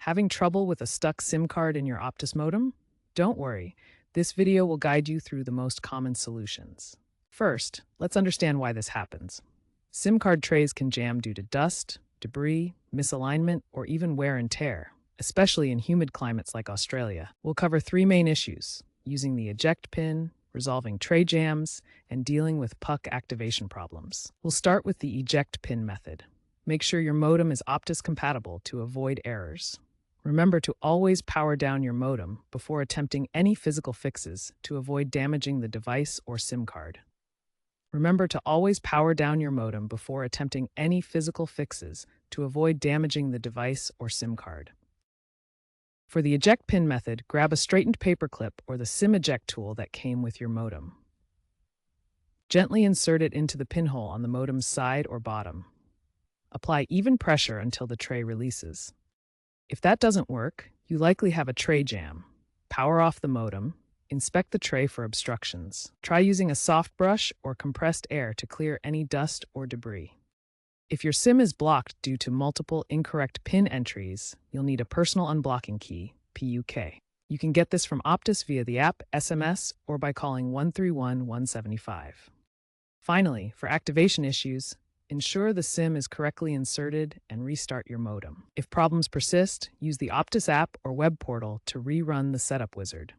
Having trouble with a stuck SIM card in your Optus modem? Don't worry, this video will guide you through the most common solutions. First, let's understand why this happens. SIM card trays can jam due to dust, debris, misalignment, or even wear and tear, especially in humid climates like Australia. We'll cover three main issues: using the eject pin, resolving tray jams, and dealing with PUK activation problems. We'll start with the eject pin method. Make sure your modem is Optus compatible to avoid errors. Remember to always power down your modem before attempting any physical fixes to avoid damaging the device or SIM card. Remember to always power down your modem before attempting any physical fixes to avoid damaging the device or SIM card. For the eject pin method, grab a straightened paper clip or the SIM eject tool that came with your modem. Gently insert it into the pinhole on the modem's side or bottom. Apply even pressure until the tray releases. If that doesn't work, you likely have a tray jam. Power off the modem. Inspect the tray for obstructions. Try using a soft brush or compressed air to clear any dust or debris. If your SIM is blocked due to multiple incorrect PIN entries, you'll need a personal unblocking key, PUK. You can get this from Optus via the app, SMS, or by calling 131-175. Finally, for activation issues, ensure the SIM is correctly inserted and restart your modem. If problems persist, use the Optus app or web portal to rerun the setup wizard.